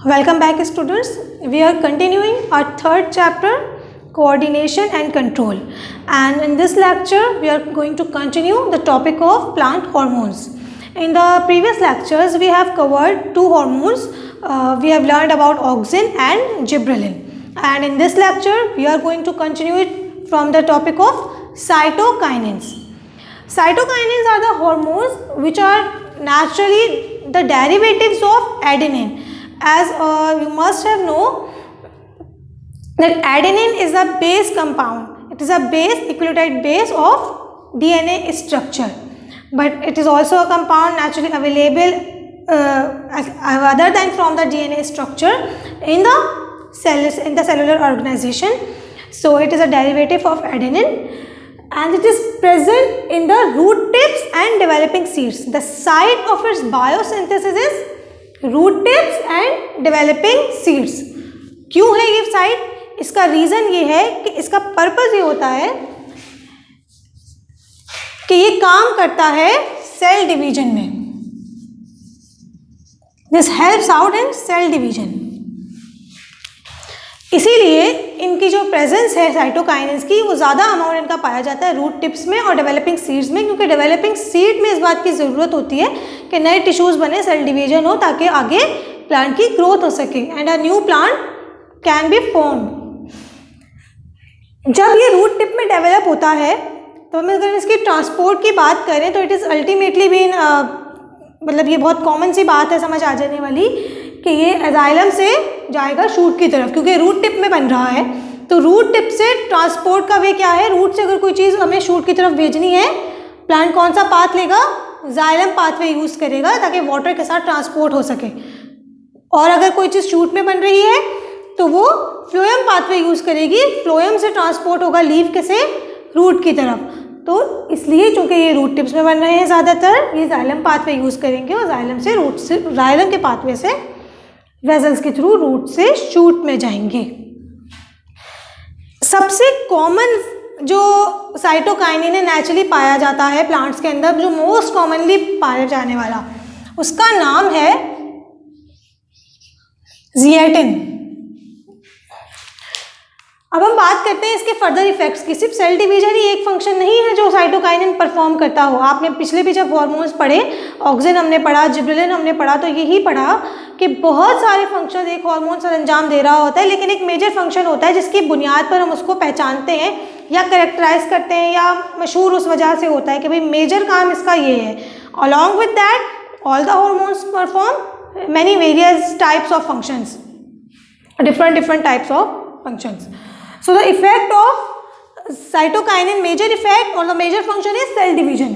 Welcome back students. We are continuing our third chapter, coordination and control, and in this lecture we are going to continue the topic of plant hormones. In the previous lectures we have covered two hormones. We have learned about auxin and gibberellin, and in this lecture we are going to continue it from the topic of cytokinins. Cytokinins are the hormones which are naturally the derivatives of adenine. As you must have known that adenine is a base compound. It is a base, nucleotide base of DNA structure, but it is also a compound naturally available other than from the DNA structure in the cells, in the cellular organization. So it is a derivative of adenine, and it is present in the root tips and developing seeds. The site of its biosynthesis is root tips and developing seeds. क्यों है ये site? इसका reason ये है कि इसका purpose ये होता है कि ये काम करता है सेल डिवीजन में. This helps out in cell division. इसीलिए इनकी जो प्रेजेंस है साइटोकाइनेंस की वो ज़्यादा अमाउंट इनका पाया जाता है रूट टिप्स में और डेवलपिंग सीड्स में, क्योंकि डेवलपिंग सीड में इस बात की ज़रूरत होती है कि नए टिश्यूज़ बने, सेल डिवीजन हो, ताकि आगे प्लांट की ग्रोथ हो सके and a new plant can be formed. जब ये रूट टिप में डेवलप होता है तो हम अगर इसकी ट्रांसपोर्ट की बात करें तो इट इज़ अल्टीमेटली बीन मतलब ये बहुत कॉमन सी बात है समझ आ जाने वाली कि ये एजाइलम से जाएगा शूट की तरफ, क्योंकि रूट टिप में बन रहा है. तो रूट टिप से ट्रांसपोर्ट का वे क्या है? रूट से अगर कोई चीज़ हमें शूट की तरफ भेजनी है, प्लांट कौन सा पाथ लेगा? जाइलम पाथवे यूज़ करेगा ताकि वाटर के साथ ट्रांसपोर्ट हो सके. और अगर कोई चीज़ शूट में बन रही है तो वो फ्लोएम पाथवे यूज़ करेगी. फ्लोएम से ट्रांसपोर्ट होगा लीफ के से रूट की तरफ. तो इसलिए चूँकि ये रूट टिप्स में बन रहे हैं ज़्यादातर, ये जाइलम पाथवे यूज़ करेंगे और जाइलम से रूट से जाइलम के पाथवे से वेजल्स के थ्रू रूट से शूट में जाएंगे. सबसे कॉमन जो साइटोकाइनिन नेचुरली पाया जाता है प्लांट्स के अंदर, जो मोस्ट कॉमनली पाया जाने वाला, उसका नाम है जिएटिन. अब हम बात करते हैं इसके फर्दर इफेक्ट्स की. सिर्फ सेल डिवीजन ही एक फंक्शन नहीं है जो साइटोकाइनिन परफॉर्म करता हो. आपने पिछले भी जब हार्मोन्स पढ़े, ऑक्सिन हमने पढ़ा, जिबरेलिन हमने पढ़ा, तो यही पढ़ा कि बहुत सारे फंक्शन एक हार्मोन से अंजाम दे रहा होता है, लेकिन एक मेजर फंक्शन होता है जिसकी बुनियाद पर हम उसको पहचानते हैं या करेक्टराइज करते हैं या मशहूर उस वजह से होता है कि भाई मेजर काम इसका ये है. Along with that all the hormones perform many various types of functions, different types of functions. So the effect of cytokinin, major effect or the major function is cell division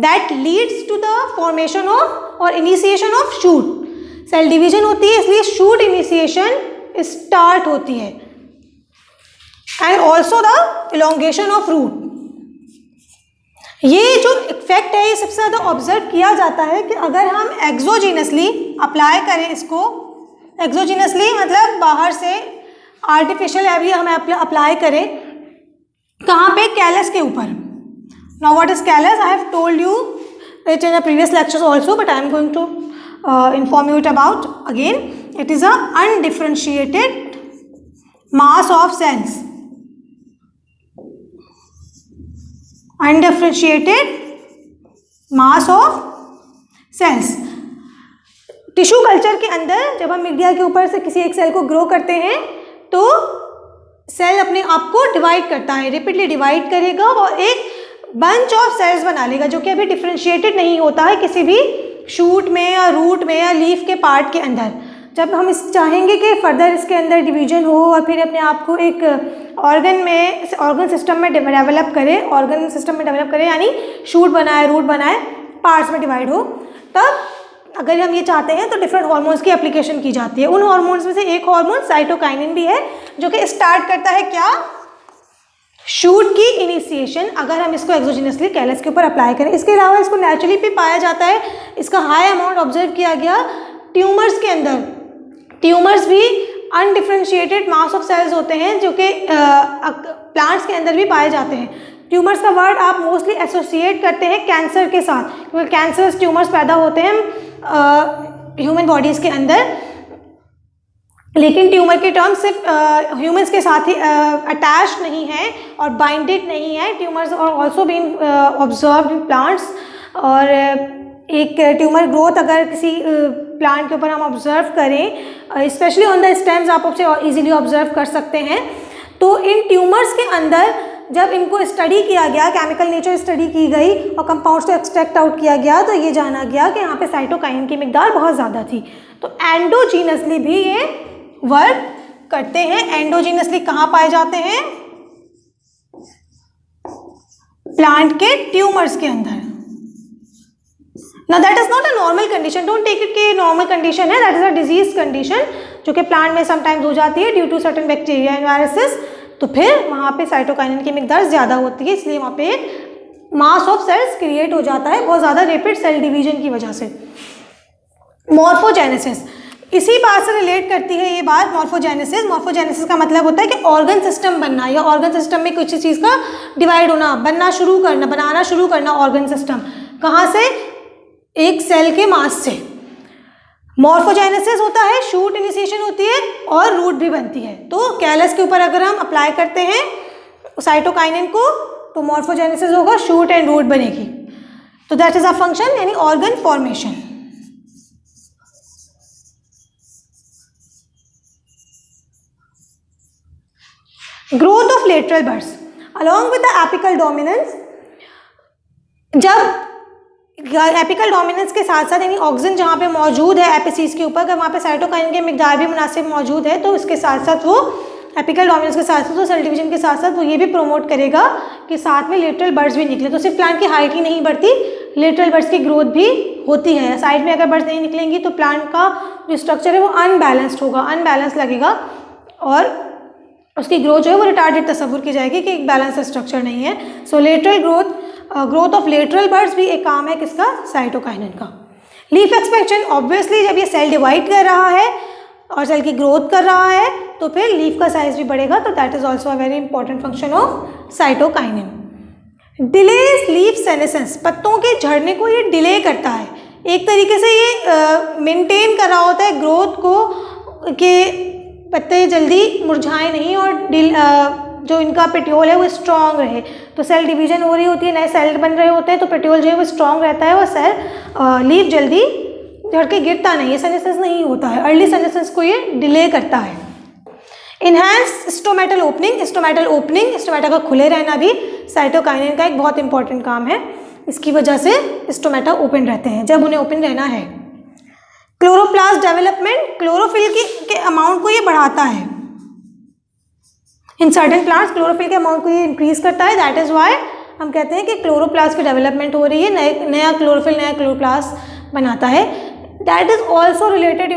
that leads to the formation of or initiation of shoot. Cell division होती है इसलिए shoot initiation start होती है and also the elongation of root. ये जो effect है ये सबसे ज़्यादा ऑब्जर्व किया जाता है कि अगर हम एक्सोजीनसली अप्लाई करें इसको, एक्सोजीनसली मतलब बाहर से आर्टिफिशियल एरिया हम अप्लाई करें, कहाँ पे? कैलस के ऊपर. Now what is callus? I have told you it in the previous lectures also, but I am going to inform you it about again. It is a undifferentiated mass of cells. Undifferentiated mass of cells. Tissue culture के अंदर जब हम media के ऊपर से किसी एक cell को ग्रो करते हैं तो सेल अपने आप को डिवाइड करता है, रिपीटली डिवाइड करेगा और एक बंच ऑफ सेल्स बना लेगा जो कि अभी डिफरेंशिएटेड नहीं होता है किसी भी शूट में या रूट में या लीफ के पार्ट के अंदर. जब हम इस चाहेंगे कि फर्दर इसके अंदर डिवीजन हो और फिर अपने आप को एक ऑर्गन सिस्टम में डेवलप करे, यानी शूट बनाए, रूट बनाए, पार्ट्स में डिवाइड हो, तब अगर हम ये चाहते हैं तो डिफरेंट हार्मोन्स की एप्लीकेशन की जाती है. उन हार्मोन्स में से एक हार्मोन साइटोकाइनिन भी है जो कि स्टार्ट करता है क्या? शूट की इनिशिएशन, अगर हम इसको एक्सोजीनसली कैलस के ऊपर अप्लाई करें. इसके अलावा इसको नेचुरली भी पाया जाता है. इसका हाई अमाउंट ऑब्जर्व किया गया ट्यूमर्स के अंदर. ट्यूमर्स भी अनडिफरेंशिएटेड मास ऑफ सेल्स होते हैं जो कि प्लांट्स के अंदर भी पाए जाते हैं. ट्यूमर्स का वर्ड आप मोस्टली एसोसिएट करते हैं कैंसर के साथ, क्योंकि कैंसर्स ट्यूमर्स पैदा होते हैं ह्यूमन बॉडीज़ के अंदर. लेकिन ट्यूमर के टर्म्स सिर्फ ह्यूमंस के साथ ही अटैच नहीं है और बाइंडेड नहीं है। Tumours are also been observed in plants. और एक ट्यूमर ग्रोथ अगर किसी प्लांट के ऊपर हम ऑब्जर्व करें, स्पेशली ऑन द स्टेम्स आप उसे ईजिली ऑब्जर्व कर सकते हैं। तो इन ट्यूमर्स के अंदर जब इनको स्टडी किया गया, केमिकल नेचर स्टडी की गई और कंपाउंड्स को एक्सट्रैक्ट आउट किया गया, तो ये जाना गया कि यहाँ पे साइटोकाइनिन की मिकदार बहुत ज़्यादा थी। तो एंडोजीनसली भी ये वर्क करते हैं। एंडोजीनसली कहाँ पाए जाते हैं? प्लांट के ट्यूमर्स के अंदर। Now that is not a normal condition. Don't take it कि नॉर्मल कंडीशन है, that is a disease condition जो कि प्लांट में समटाइम्स हो जाती है due to certain bacteria and viruses. तो फिर वहाँ पे साइटोकाइनिन की मिकदार ज़्यादा होती है, इसलिए वहाँ पे मास ऑफ सेल्स क्रिएट हो जाता है बहुत ज़्यादा रैपिड सेल डिवीजन की वजह से। मॉर्फोजेनेसिस इसी बात से रिलेट करती है ये बात। मॉर्फोजेनेसिस, मॉर्फोजेनेसिस का मतलब होता है कि ऑर्गन सिस्टम बनना या ऑर्गन सिस्टम में कुछ चीज़ का डिवाइड होना, बनाना शुरू करना ऑर्गन सिस्टम। कहाँ से? एक सेल के मास से। मॉर्फोजेनेसिस होता है, शूट इनिशिएशन होती है और रूट भी बनती है। तो कैलस के ऊपर अगर हम अप्लाई करते हैं साइटोकाइनिन को तो मॉर्फोजेनेसिस होगा, शूट एंड रूट बनेगी। तो दैट इज अ फंक्शन, यानी organ formation. Growth of lateral birds along with the apical dominance. जब एपिकल डोमिनेंस के साथ साथ यानी ऑक्सीजन जहाँ पे मौजूद है एपिसीज के ऊपर, अगर वहाँ पे साइटोकाइनिन की मिकदार भी मुनासिब मौजूद है तो उसके साथ साथ वो एपिकल डोमिनेंस के साथ साथ वो सेल डिवीजन के साथ साथ वो ये भी प्रमोट करेगा कि साथ में लेटरल बर्ड्स भी निकले। तो सिर्फ प्लांट की हाइट ही नहीं बढ़ती, लेटरल बर्ड्स की ग्रोथ भी होती है। साइड में अगर बर्ड्स नहीं निकलेंगी तो प्लांट का जो स्ट्रक्चर है वो अनबैलेंस्ड होगा, अनबैलेंस लगेगा और उसकी ग्रोथ जो है वो रिटार्डेड तस्वुर की जाएगी कि एक बैलेंस स्ट्रक्चर नहीं है। So lateral growth of lateral buds भी एक काम है किसका? साइटोकाइनिन का। लीफ एक्सपेंशन, ऑब्वियसली जब ये सेल डिवाइड कर रहा है और सेल की ग्रोथ कर रहा है तो फिर लीफ का साइज भी बढ़ेगा। तो that is also a very important function of cytokinin. Delays leaf senescence, पत्तों के झड़ने को ये डिले करता है। एक तरीके से ये मेंटेन कर रहा होता है ग्रोथ को कि पत्ते जल्दी मुरझाएं नहीं और जो इनका पेट्योल है वो स्ट्रॉन्ग रहे। तो सेल डिवीजन हो रही होती है, नए सेल बन रहे होते हैं, तो पेट्योल जो है वो स्ट्रॉन्ग रहता है और सेल लीफ जल्दी झड़ के गिरता नहीं है, सेनेसेंस नहीं होता है। अर्ली सेनेसेंस को ये डिले करता है। इनहैंस स्टोमेटल ओपनिंग, स्टोमेटा का खुले रहना भी साइटोकाइनिन का एक बहुत इंपॉर्टेंट काम है। इसकी वजह से स्टोमेटा ओपन रहते हैं जब उन्हें ओपन रहना है। क्लोरोप्लास्ट डेवलपमेंट, क्लोरोफिल के अमाउंट को ये बढ़ाता है। इन सर्टेन प्लांट्स क्लोरोफिल के अमाउंट को ये इंक्रीज करता है। दैट इज वाई हम कहते हैं कि क्लोरोप्लास्ट की डेवलपमेंट हो रही है, नया क्लोरोप्लास्ट बनाता है। That is also related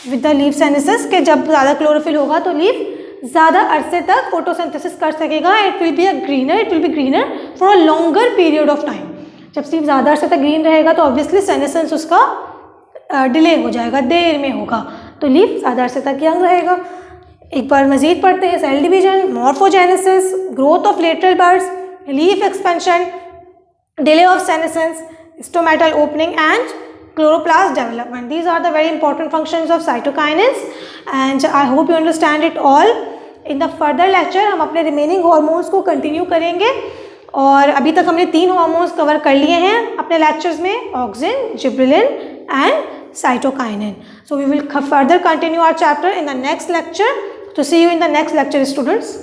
with the leaf senescence कि जब ज़्यादा क्लोरोफिल होगा तो लीफ ज़्यादा अरसे तक फोटोसिंथेसिस कर सकेगा। It will be greener for a longer period of time. जब लीफ ज़्यादा अरसे तक ग्रीन रहेगा तो ऑब्वियसली सेनेसेंस उसका डिले हो जाएगा, देर में होगा, तो लीफ ज़्यादा अरसे तक यंग रहेगा। एक बार मजीद पढ़ते हैं। Cell division, morphogenesis, growth of lateral birds, leaf expansion, delay of senescence, stomatal opening and chloroplast development. These are the very important functions of cytokinins and I hope you understand it all. In the further lecture हम अपने remaining hormones को continue करेंगे और अभी तक हमने 3 hormones cover कर लिए हैं अपने lectures में, auxin, gibberellin and cytokinin. So we will further continue our chapter in the next lecture. So see you in the next lecture, students.